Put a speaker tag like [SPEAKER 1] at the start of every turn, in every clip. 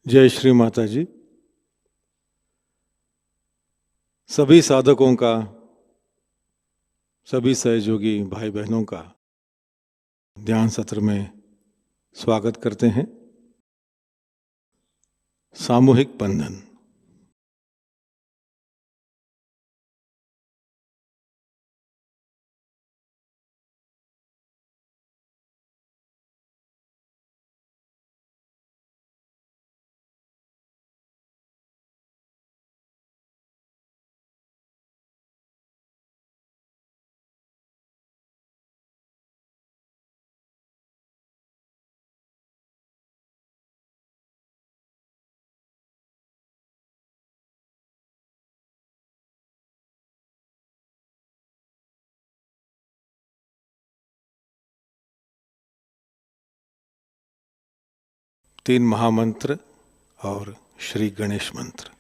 [SPEAKER 1] जय श्री माताजी। सभी साधकों का, सभी सहयोगी भाई बहनों का ध्यान सत्र में स्वागत करते हैं। सामूहिक बंधन। तीन महामंत्र और श्री गणेश मंत्र।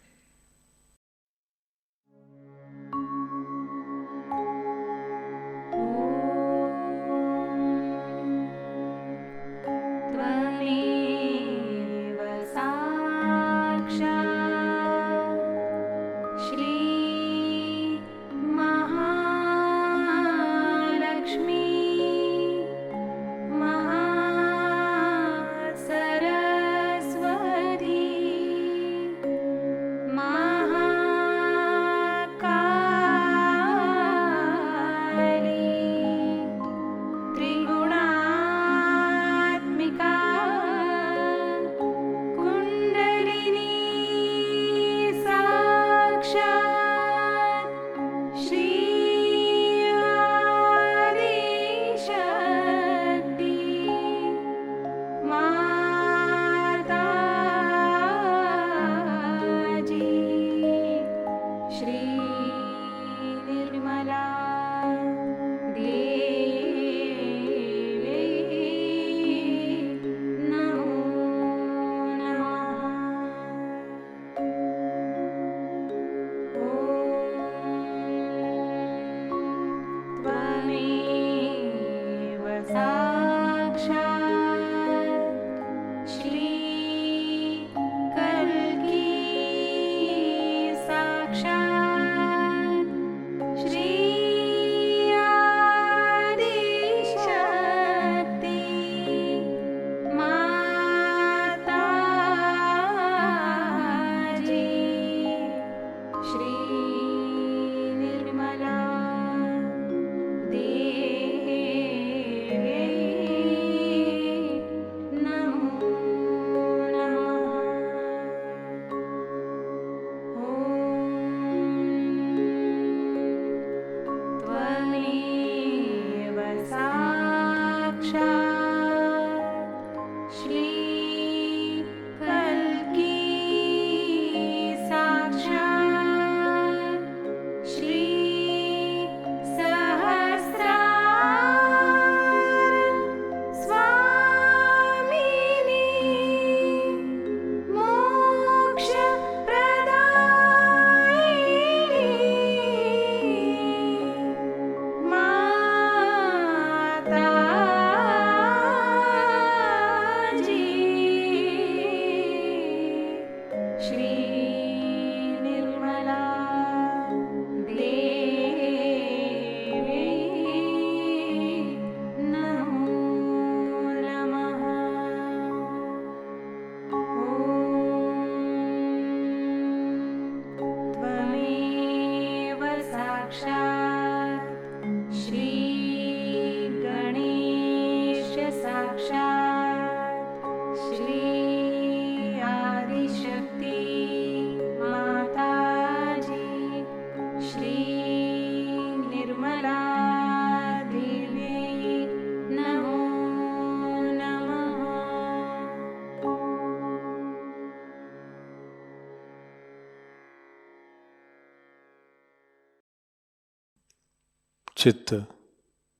[SPEAKER 1] चित्त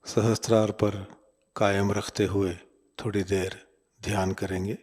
[SPEAKER 1] सहस्त्रार पर कायम रखते हुए थोड़ी देर ध्यान करेंगे।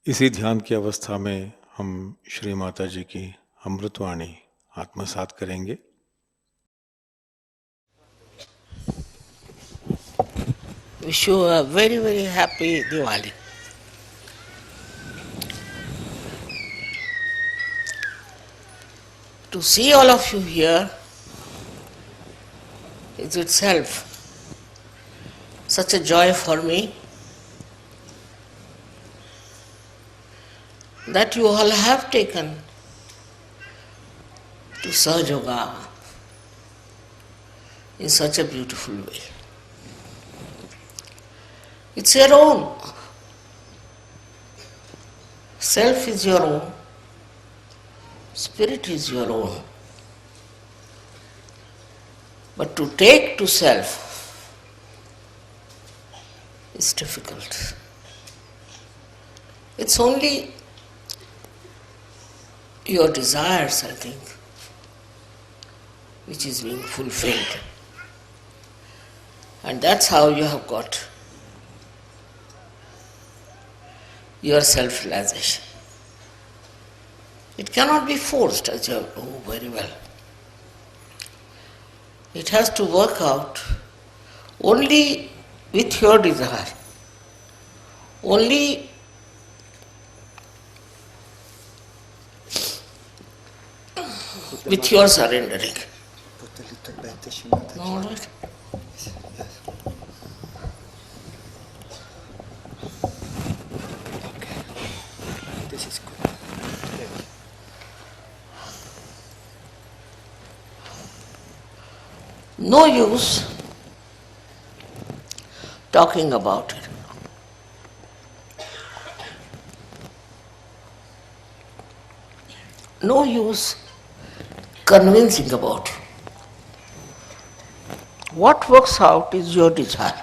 [SPEAKER 1] इसी ध्यान की अवस्था में हम श्री माता जी की अमृतवाणी आत्मसात करेंगे।
[SPEAKER 2] Wish you a very, very happy Diwali. To see all of you here is itself such a joy for me that you all have taken to Sahajayoga in such a beautiful way. It's your own. Self is your own. Spirit is your own. But to take to self is difficult. It's only your desires, I think, which is being fulfilled. And that's how you have got your self-realization. It cannot be forced, as you know very well. It has to work out only with your desire, only with your surrendering.
[SPEAKER 3] Put a little better, Shri Mataji.
[SPEAKER 2] All right.
[SPEAKER 3] Yes. Okay. This is good. There.
[SPEAKER 2] No use talking about it. No use convincing about it. What works out is your desire.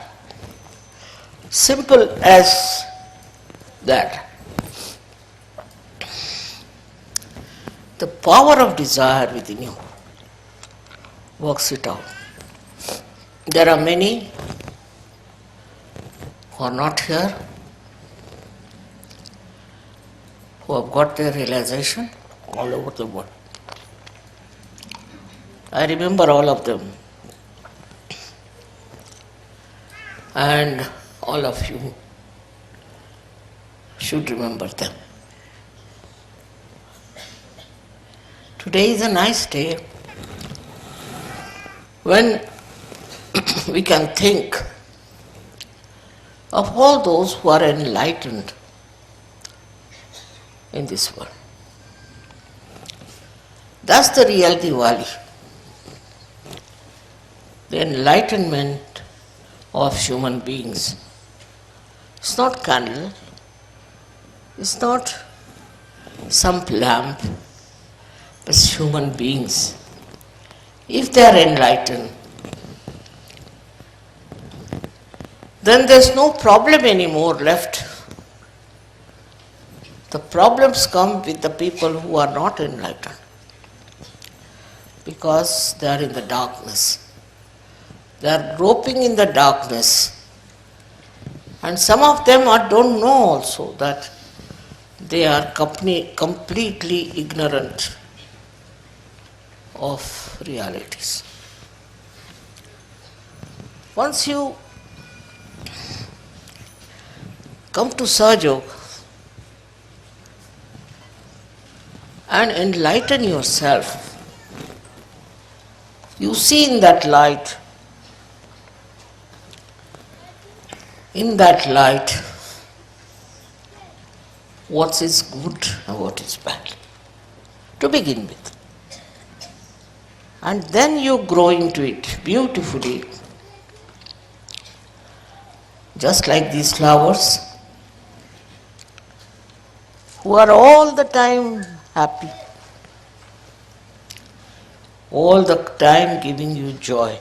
[SPEAKER 2] Simple as that. The power of desire within you works it out. There are many who are not here, who have got their realization all over the world. I remember all of them. And all of you should remember them. Today is a nice day when we can think of all those who are enlightened in this world. That's the real Diwali. The enlightenment of human beings. It's not candle, it's not some lamp, it's human beings. If they are enlightened, then there's no problem anymore left. The problems come with the people who are not enlightened because they are in the darkness. They are groping in the darkness, and some of them don't know also that they are completely ignorant of realities. Once you come to Sahajayoga and enlighten yourself, you see in that light, what is good and what is bad, to begin with. And then you grow into it beautifully, just like these flowers, who are all the time happy, all the time giving you joy.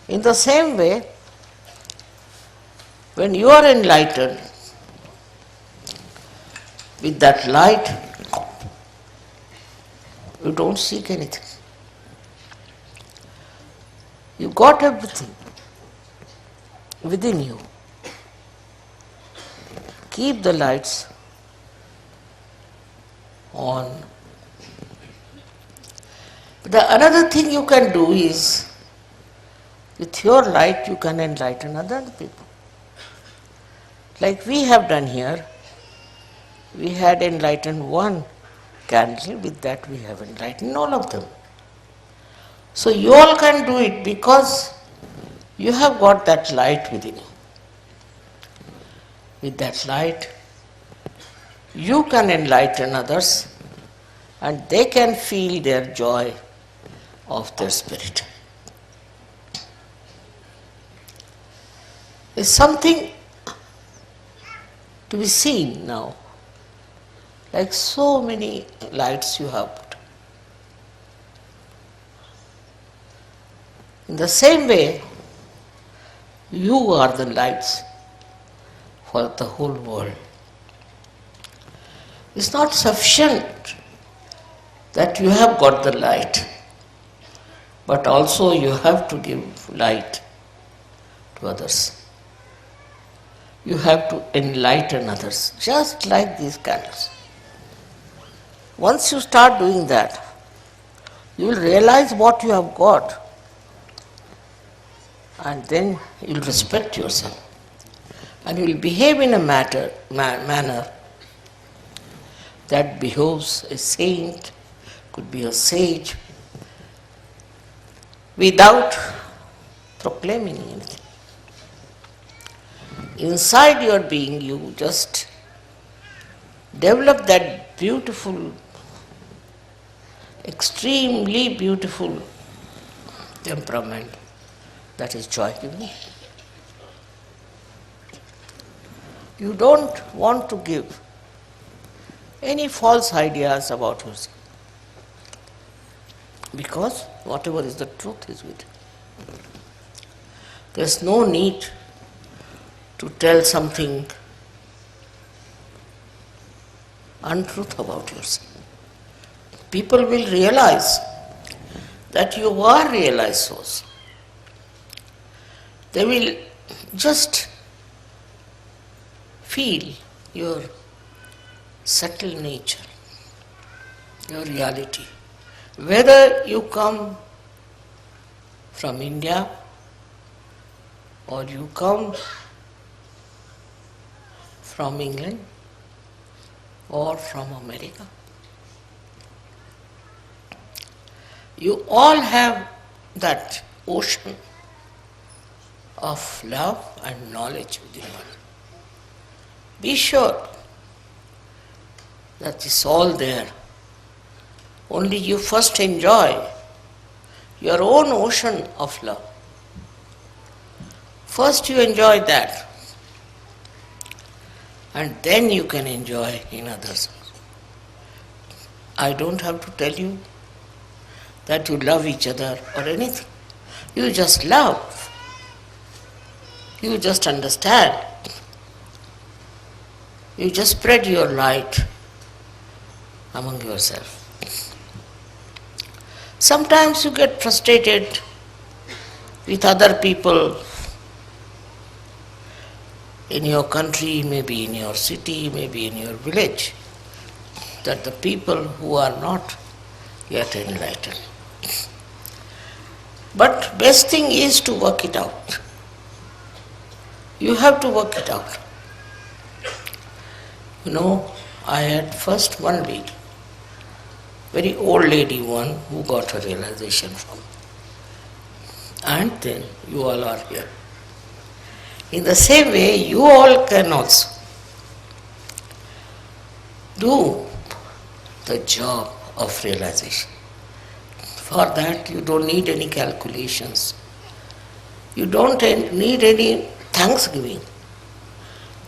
[SPEAKER 2] In the same way, when you are enlightened with that light, you don't seek anything. You got everything within you. keep the lights on. The another thing you can do is, with your light you can enlighten other people. Like we have done here, we had enlightened one candle, with that we have enlightened all of them. So you all can do it because you have got that light within you. With that light, you can enlighten others and they can feel their joy of their spirit. It's something to be seen now, like so many lights you have put. In the same way, you are the lights for the whole world. It's not sufficient that you have got the light, but also you have to give light to others. You have to enlighten others, just like these candles. Once you start doing that, you will realize what you have got, and then you will respect yourself, and you will behave in a manner that behoves a saint, could be a sage, without proclaiming anything. Inside your being, you just develop that beautiful, extremely beautiful temperament that is joy-giving. You don't want to give any false ideas about yourself, because whatever is the truth is with you. There's no need to tell something untruth about yourself. People will realize that you are realized souls. They will just feel your subtle nature, your reality. Whether you come from India or you come from England or from America, you all have that ocean of love and knowledge within you. Be sure that it's all there. Only you first enjoy your own ocean of love. First you enjoy that, and then you can enjoy in others. I don't have to tell you that you love each other or anything. You just love. You just understand. You just spread your light among yourself. Sometimes you get frustrated with other people in your country, maybe in your city, maybe in your village, that the people who are not yet enlightened. But best thing is to work it out. You have to work it out. You know, I had first one lady, very old lady one, who got her realization from. And then you all are here. In the same way, you all can also do the job of realization. For that, you don't need any calculations. You don't need any thanksgiving.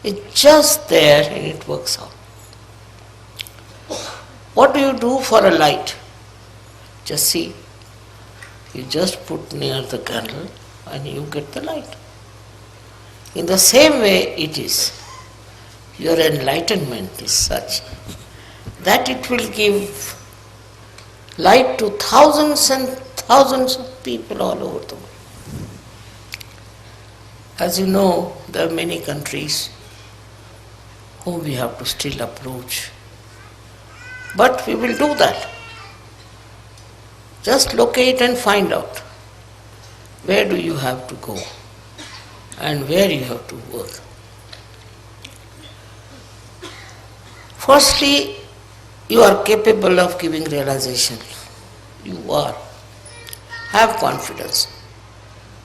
[SPEAKER 2] It's just there and it works out. What do you do for a light? Just see. You just put near the candle and you get the light. In the same way it is. Your enlightenment is such that it will give light to thousands and thousands of people all over the world. As you know, there are many countries whom we have to still approach. But we will do that. Just locate and find out where do you have to go and where you have to work. Firstly, you are capable of giving realization. You are. Have confidence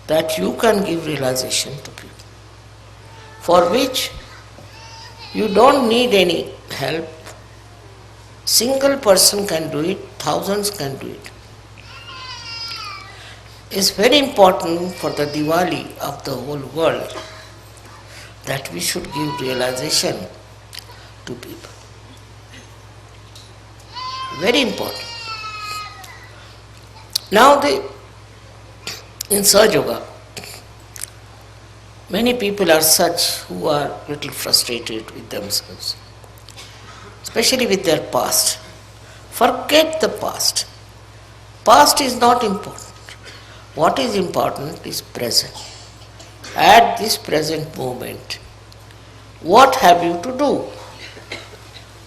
[SPEAKER 2] that you can give realization to people, for which you don't need any help. Single person can do it, thousands can do it. It's very important for the Diwali of the whole world that we should give realization to people. Very important. Now in Sahajayoga, many people are such who are little frustrated with themselves, especially with their past. Forget the past. Past is not important. What is important is present. At this present moment, what have you to do?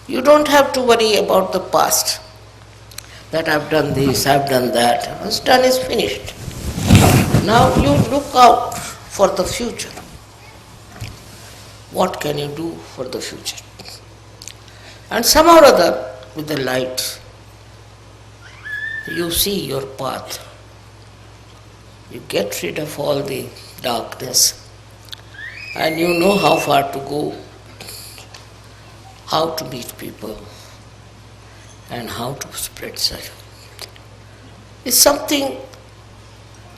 [SPEAKER 2] You don't have to worry about the past, that I've done this, I've done that. What's done is finished. Now you look out for the future. What can you do for the future? And somehow or other, with the light, you see your path. You get rid of all the darkness and you know how far to go, how to meet people and how to spread such. It's something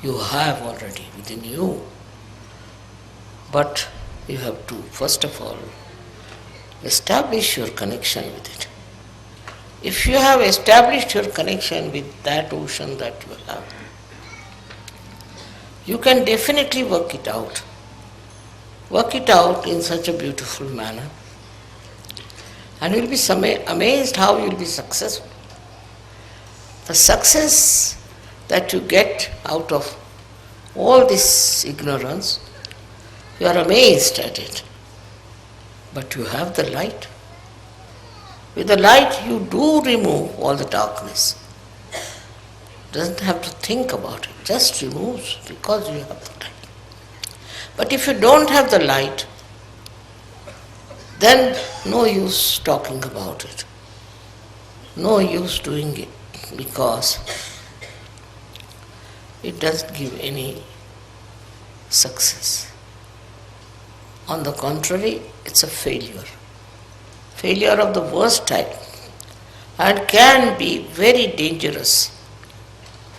[SPEAKER 2] you have already within you, but you have to first of all establish your connection with it. If you have established your connection with that ocean that you have, you can definitely work it out. Work it out in such a beautiful manner. And you'll be amazed how you'll be successful. The success that you get out of all this ignorance, you are amazed at it. But you have the light. With the light you do remove all the darkness. Doesn't have to think about it, just removes because you have the light. But if you don't have the light, then no use talking about it. No use doing it because it doesn't give any success. On the contrary, it's a failure. Failure of the worst type and can be very dangerous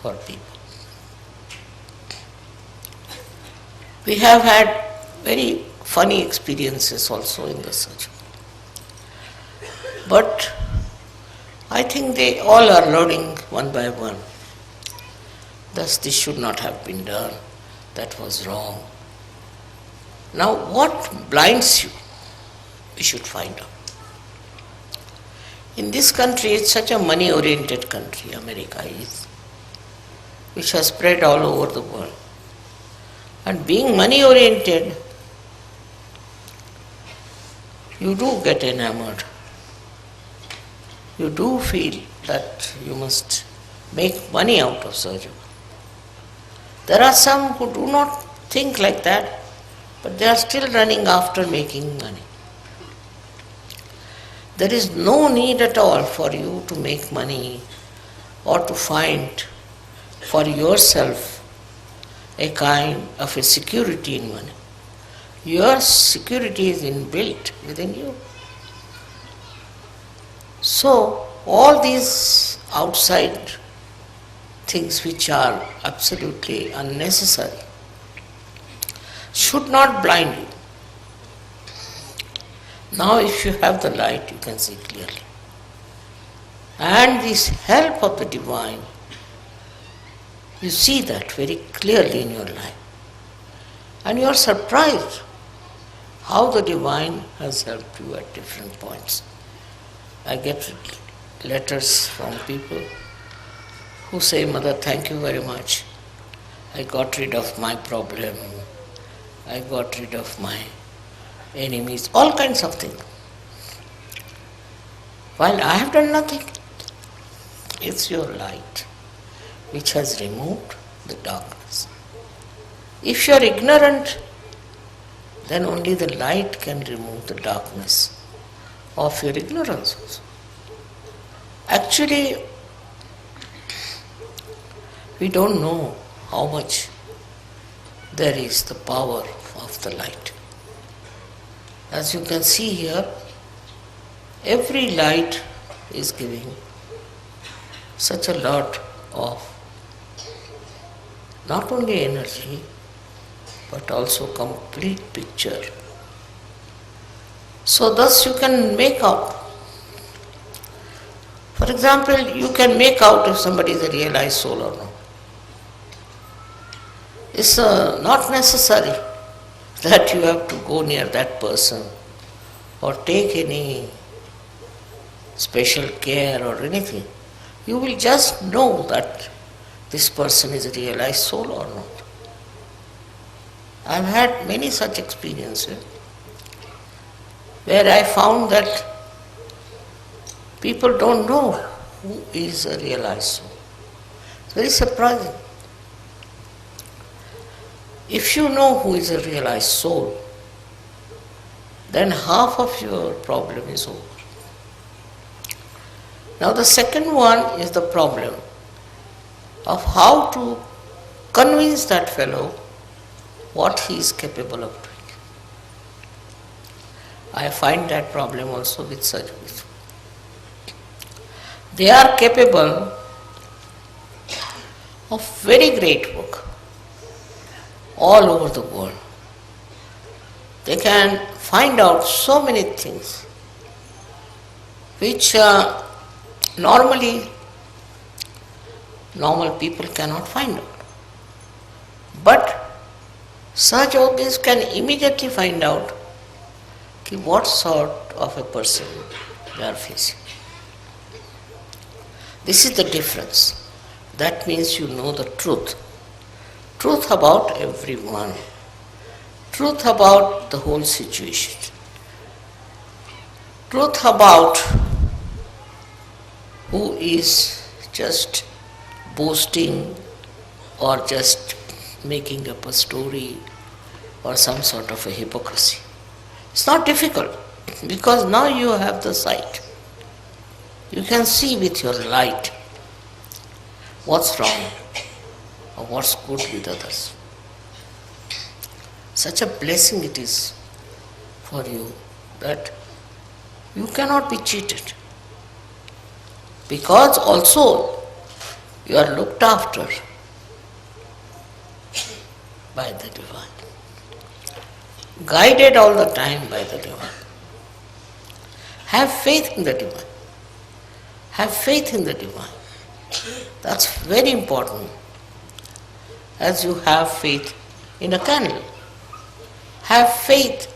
[SPEAKER 2] for people. We have had very funny experiences also in the search. But I think they all are learning one by one. Thus this should not have been done, that was wrong. Now what blinds you? We should find out. In this country, it's such a money-oriented country, America is, which has spread all over the world. And being money-oriented, you do get enamored. You do feel that you must make money out of surgery. There are some who do not think like that, but they are still running after making money. There is no need at all for you to make money or to find for yourself a kind of a security in money. Your security is inbuilt within you. So, all these outside things which are absolutely unnecessary should not blind you. Now if you have the light, you can see clearly. And this help of the divine, you see that very clearly in your life. And you are surprised how the divine has helped you at different points. I get letters from people who say, Mother, thank you very much. I got rid of my problem. I got rid of my enemies, all kinds of things. While I have done nothing. It's your light which has removed the darkness. If you are ignorant, then only the light can remove the darkness of your ignorance also. Actually, we don't know how much there is the power of the light. As you can see here, every light is giving such a lot of not only energy but also complete picture. So thus you can make out. For example, you can make out if somebody is a realized soul or not. It's not necessary that you have to go near that person or take any special care or anything. You will just know that this person is a realized soul or not. I've had many such experiences where I found that people don't know who is a realized soul. It's very surprising. If you know who is a realized soul, then half of your problem is over. Now the second one is the problem of how to convince that fellow what he is capable of doing. I find that problem also with sadhus. They are capable of very great work all over the world. They can find out so many things which normal people cannot find out. But Sahajayogis can immediately find out what sort of a person they are facing. This is the difference. That means you know the truth. Truth about everyone. Truth about the whole situation. Truth about who is just boasting or just making up a story or some sort of a hypocrisy. It's not difficult because now you have the sight. You can see with your light what's wrong or what's good with others. Such a blessing it is for you that you cannot be cheated. Because also you are looked after by the Divine. Guided all the time by the Divine. Have faith in the Divine. Have faith in the Divine. That's very important. As you have faith in a candle. Have faith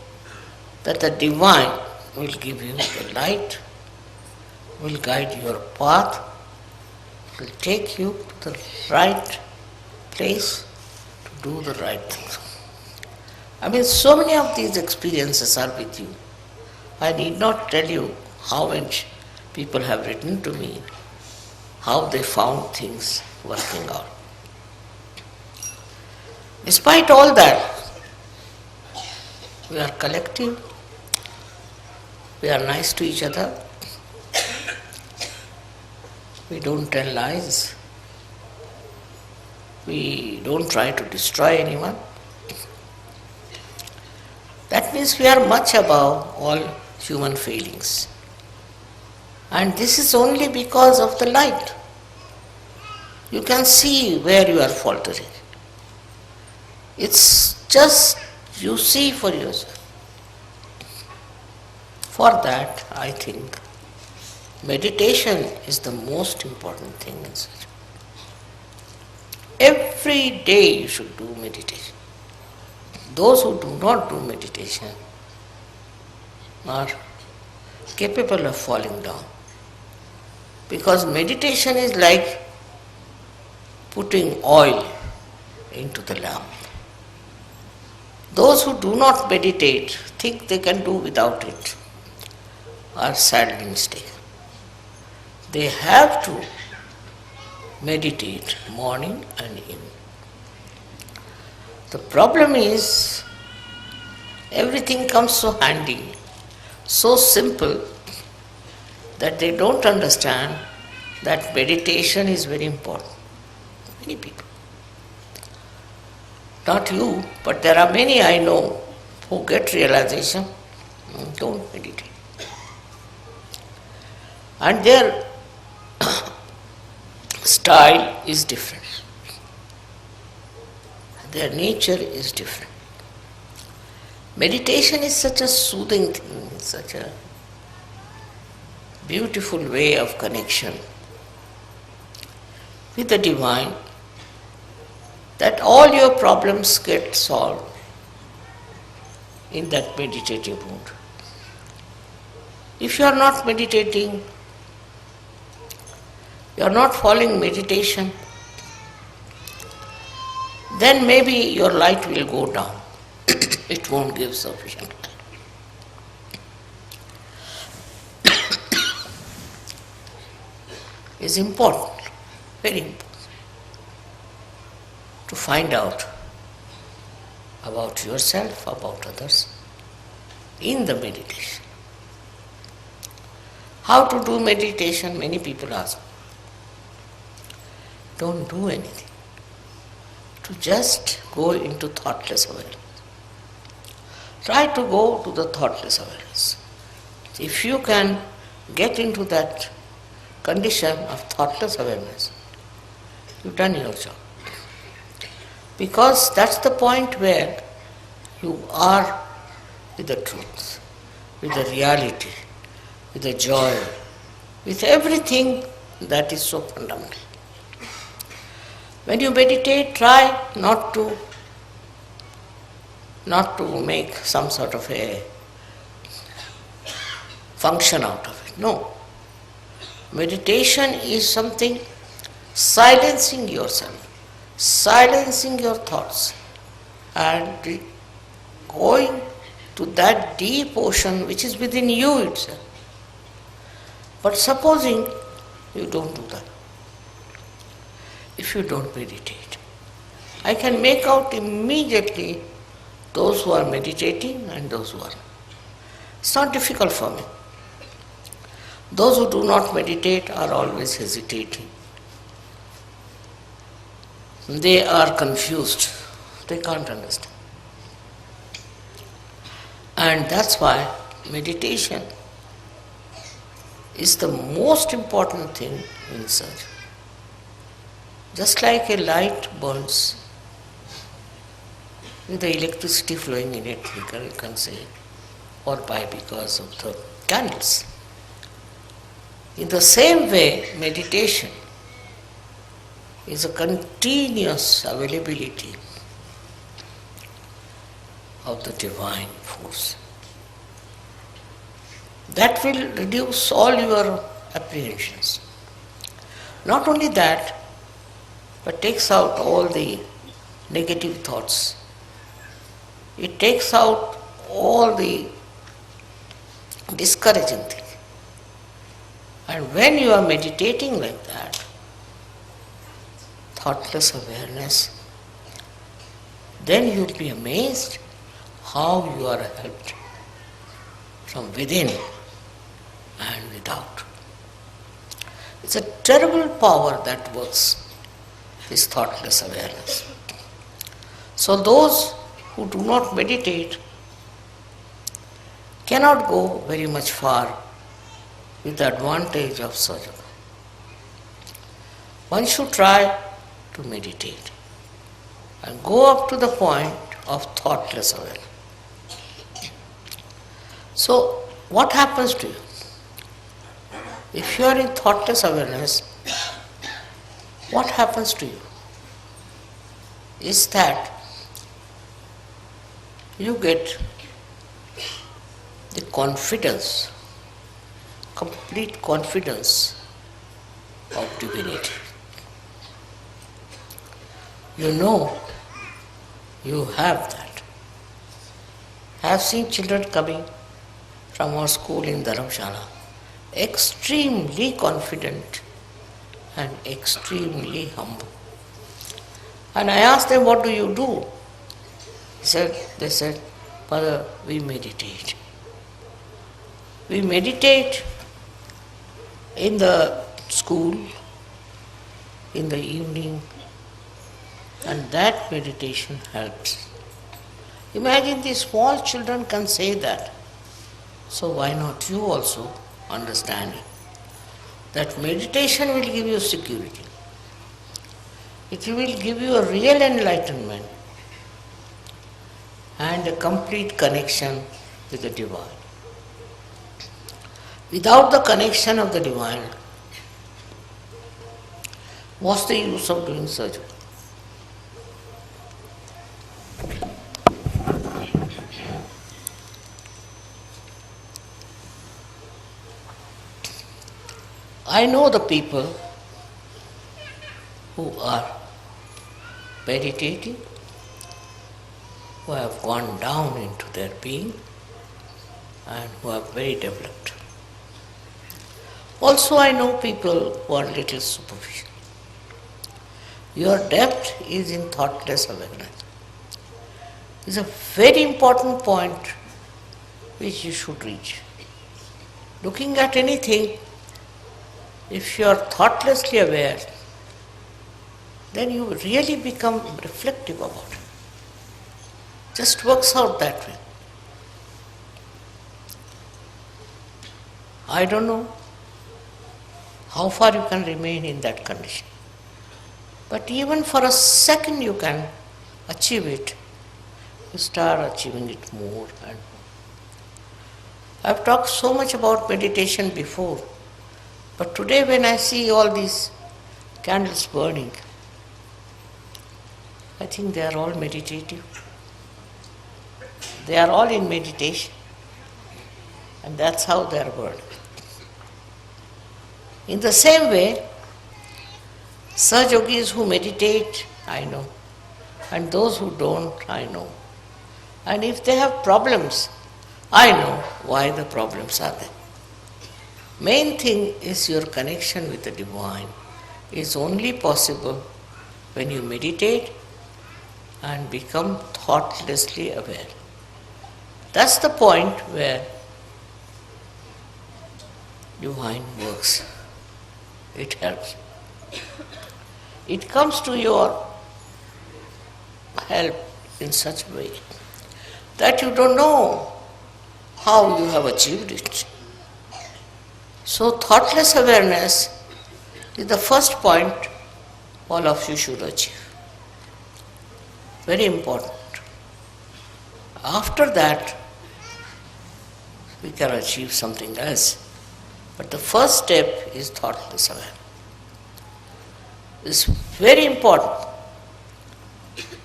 [SPEAKER 2] that the Divine will give you the light, will guide your path, will take you to the right place to do the right things. I mean, so many of these experiences are with you. I need not tell you how much people have written to me, how they found things working out. Despite all that, we are collective, we are nice to each other, we don't tell lies, we don't try to destroy anyone. That means we are much above all human failings. And this is only because of the light. You can see where you are faltering. It's just you see for yourself. For that, I think meditation is the most important thing in such. Every day you should do meditation. Those who do not do meditation are capable of falling down. Because meditation is like putting oil into the lamp. Those who do not meditate, think they can do without it, are sadly mistaken. They have to meditate morning and evening. The problem is everything comes so handy, so simple, that they don't understand that meditation is very important. Many people. Not you, but there are many I know who get realization, don't meditate. And their style is different. Their nature is different. Meditation is such a soothing thing, such a beautiful way of connection with the divine, that all your problems get solved in that meditative mood. If you are not meditating, you are not following meditation, then maybe your light will go down. It won't give sufficient light. It's important, very important, to find out about yourself, about others in the meditation. How to do meditation? Many people ask. Don't do anything. To just go into thoughtless awareness. Try to go to the thoughtless awareness. If you can get into that condition of thoughtless awareness, you've done your job. Because that's the point where you are with the truth, with the reality, with the joy, with everything that is so fundamental. When you meditate, try not to make some sort of a function out of it. No. Meditation is something silencing yourself, silencing your thoughts, and going to that deep ocean which is within you itself. But supposing you don't do that, if you don't meditate, I can make out immediately those who are meditating and those who are not. It's not difficult for me. Those who do not meditate are always hesitating. They are confused. They can't understand. And that's why meditation is the most important thing in search. Just like a light burns with the electricity flowing in it, you can say, or by because of the candles. In the same way, meditation is a continuous availability of the divine force. That will reduce all your apprehensions. Not only that, but takes out all the negative thoughts. It takes out all the discouraging things. And when you are meditating like that, thoughtless awareness, then you will be amazed how you are helped from within and without. It's a terrible power that works, this thoughtless awareness. So those who do not meditate cannot go very much far with the advantage of Sahajayoga. One should try to meditate and go up to the point of thoughtless awareness. So, what happens to you? If you are in thoughtless awareness, what happens to you is that you get the confidence, complete confidence of divinity. You know you have that. I have seen children coming from our school in Dharamshala. extremely confident and extremely humble. And I asked them, what do you do? They said, Father, we meditate. We meditate in the school, in the evening, and that meditation helps. Imagine these small children can say that. So why not you also understanding that meditation will give you security. It will give you a real enlightenment and a complete connection with the Divine. Without the connection of the Divine, what's the use of doing surgery? I know the people who are meditating, who have gone down into their being and who are very developed. Also, I know people who are little superficial. Your depth is in thoughtless awareness. It's a very important point which you should reach. Looking at anything, if you are thoughtlessly aware, then you really become reflective about it. Just works out that way. I don't know how far you can remain in that condition. But even for a second you can achieve it. You start achieving it more and more. I've talked so much about meditation before, but today when I see all these candles burning, I think they are all meditative. They are all in meditation, and that's how they are burning. In the same way, Sahajogis who meditate, I know, and those who don't, I know. And if they have problems, I know why the problems are there. Main thing is your connection with the Divine is only possible when you meditate and become thoughtlessly aware. That's the point where Divine works. It helps. It comes to your help in such a way that you don't know how you have achieved it. So thoughtless awareness is the first point all of you should achieve. Very important. After that, we can achieve something else. But the first step is thoughtless awareness. It's very important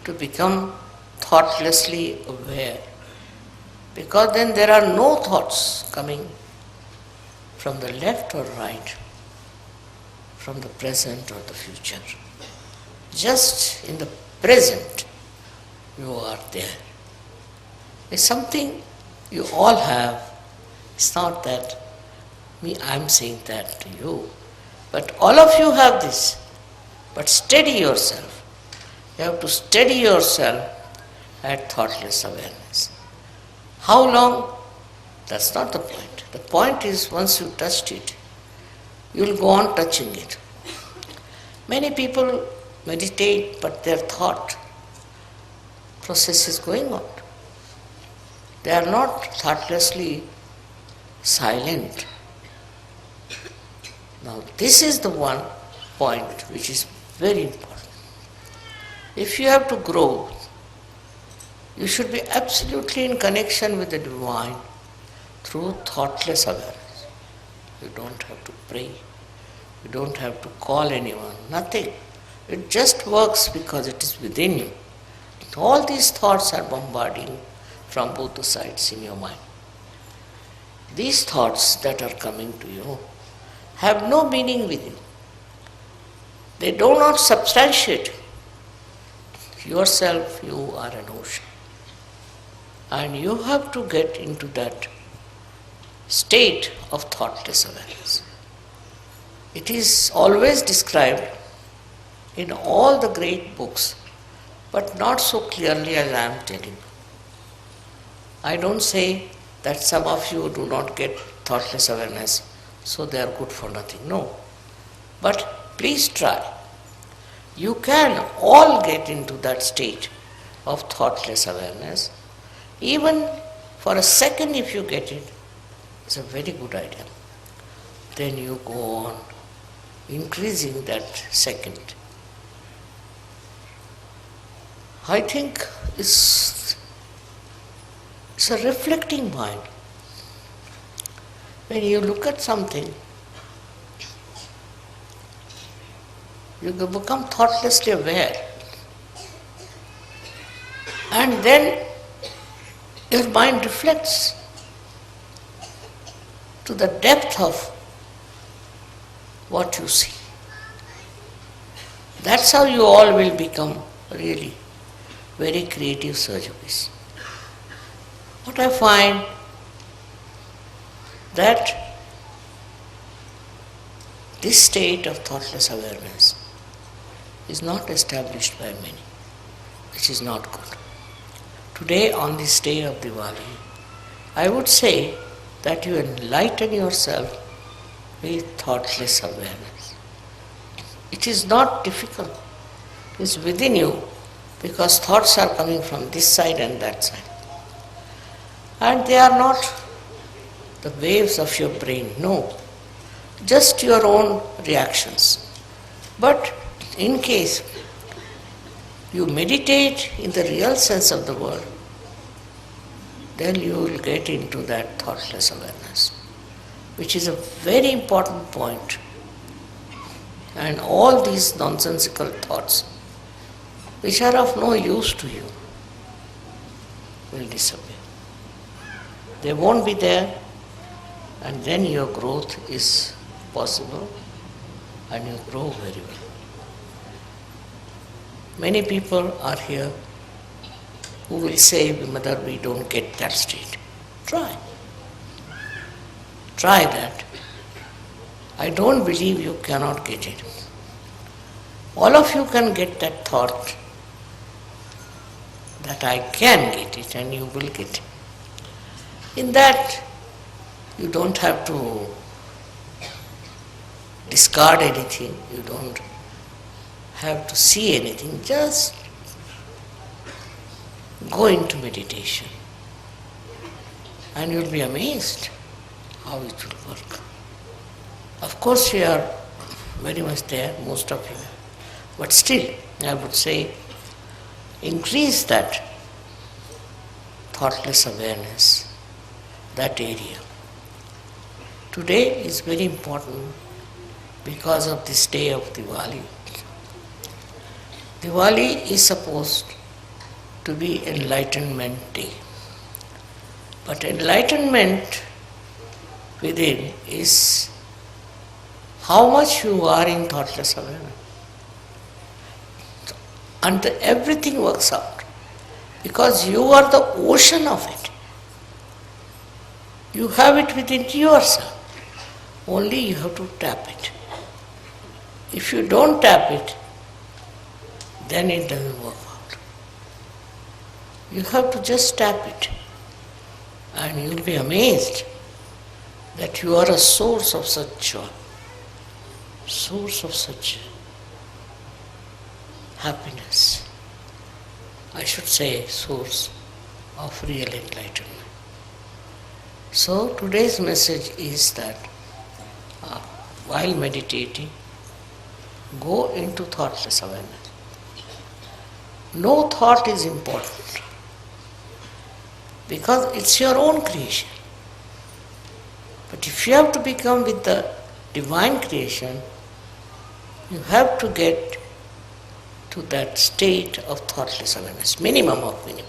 [SPEAKER 2] to become thoughtlessly aware, because then there are no thoughts coming from the left or right, from the present or the future. Just in the present, you are there. It's something you all have. It's not that I'm saying that to you, but all of you have this. But steady yourself. You have to steady yourself at thoughtless awareness. How long? That's not the point. The point is once you touched it, you will go on touching it. Many people meditate, but their thought process is going on. They are not thoughtlessly silent. Now this is the one point which is very important. If you have to grow, you should be absolutely in connection with the Divine through thoughtless awareness. You don't have to pray, you don't have to call anyone, nothing. It just works because it is within you. All these thoughts are bombarding from both the sides in your mind. These thoughts that are coming to you have no meaning with you. They do not substantiate yourself. You are an ocean. And you have to get into that state of thoughtless awareness. It is always described in all the great books, but not so clearly as I am telling you. I don't say that some of you do not get thoughtless awareness, so they are good for nothing. No. But please try. You can all get into that state of thoughtless awareness. Even for a second, if you get it, it's a very good idea. Then you go on increasing that second. I think it's a reflecting mind. When you look at something, you become thoughtlessly aware. And then your mind reflects to the depth of what you see. That's how you all will become really very creative surgeons. What I find that this state of thoughtless awareness is not established by many, which is not good. Today, on this day of Diwali, I would say that you enlighten yourself with thoughtless awareness. It is not difficult. It is within you, because thoughts are coming from this side and that side. And they are not the waves of your brain, no. Just your own reactions. But in case you meditate in the real sense of the word, then you will get into that thoughtless awareness, which is a very important point. And all these nonsensical thoughts, which are of no use to you, will disappear. They won't be there, and then your growth is possible, and you grow very well. Many people are here who will say, Mother, we don't get that state. Try. Try that. I don't believe you cannot get it. All of you can get that thought that I can get it, and you will get it. In that, you don't have to discard anything, you don't have to see anything, just go into meditation. And you'll be amazed how it will work. Of course, you are very much there, most of you. But still, I would say, increase that thoughtless awareness, that area. Today is very important because of this day of Diwali. Diwali is supposed to be Enlightenment Day. But enlightenment within is how much you are in thoughtless awareness. And everything works out because you are the ocean of it. You have it within yourself. Only you have to tap it. If you don't tap it, then it doesn't work out. You have to just tap it, and you'll be amazed that you are a source of such joy, source of such happiness. I should say source of real enlightenment. So today's message is that while meditating, go into thoughtless awareness. No thought is important because it's your own creation. But if you have to become with the divine creation, you have to get to that state of thoughtless awareness, minimum of minimum.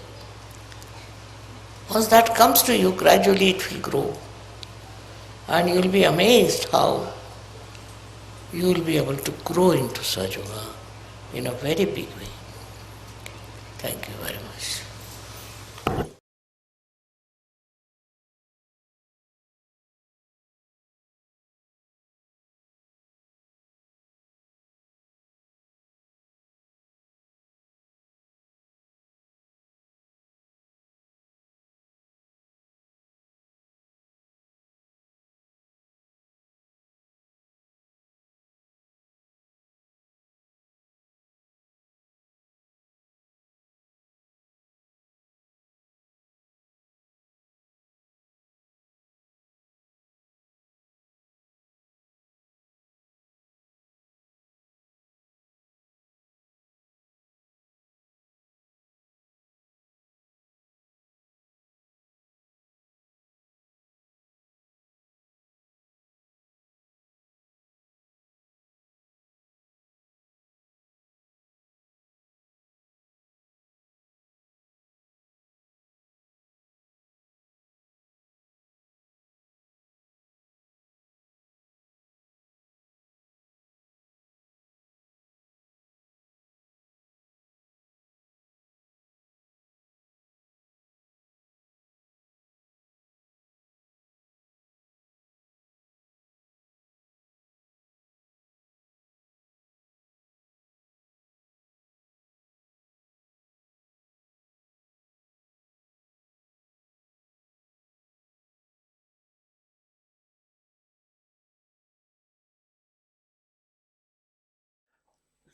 [SPEAKER 2] Once that comes to you, gradually it will grow. And you will be amazed how you will be able to grow into Sahajayoga in a very big way. Thank you very much.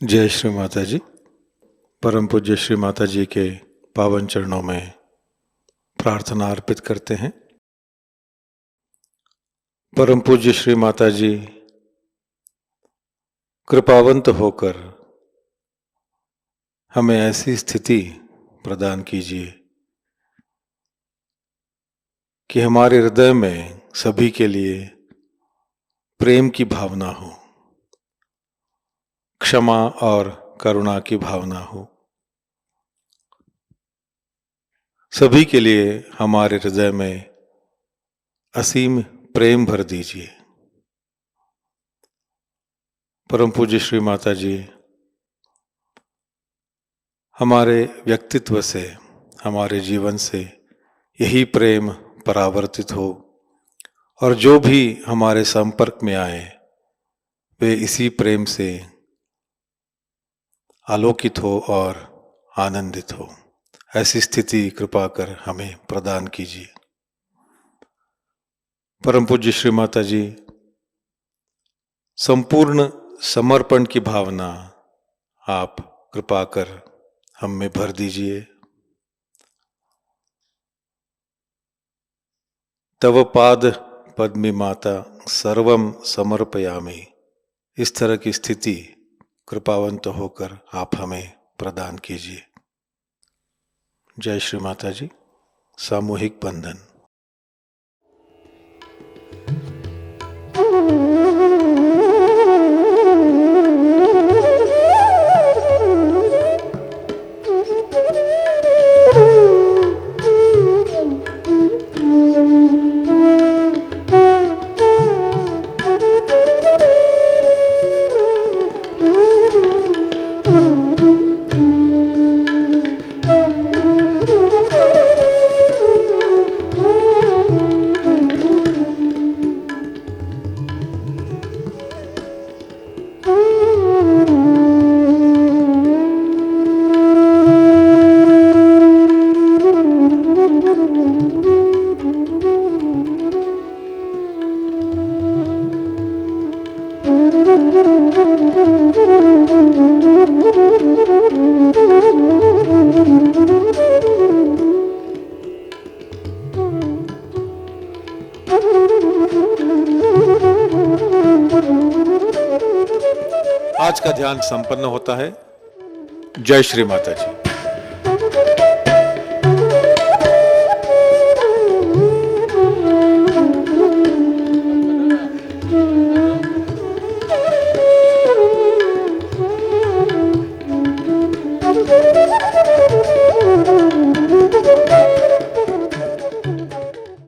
[SPEAKER 1] जय श्री माता जी। परम पूज्य श्री माता जी के पावन चरणों में प्रार्थना अर्पित करते हैं। परम पूज्य श्री माता जी कृपावंत होकर हमें ऐसी स्थिति प्रदान कीजिए कि हमारे हृदय में सभी के लिए प्रेम की भावना हो, क्षमा और करुणा की भावना हो। सभी के लिए हमारे हृदय में असीम प्रेम भर दीजिए। परम पूज्य श्री माता जी हमारे व्यक्तित्व से, हमारे जीवन से यही प्रेम परावर्तित हो और जो भी हमारे संपर्क में आए वे इसी प्रेम से आलोकित हो और आनंदित हो। ऐसी स्थिति कृपा कर हमें प्रदान कीजिए। परम पूज्य श्री माता जी संपूर्ण समर्पण की भावना आप कृपा कर हम में भर दीजिए। तव पाद पद्मी माता सर्वम समर्पयामि। इस तरह की स्थिति कृपावंत होकर आप हमें प्रदान कीजिए। जय श्री माता जी। सामूहिक बंधन। आज का ध्यान संपन्न होता है। जय श्री माता जी।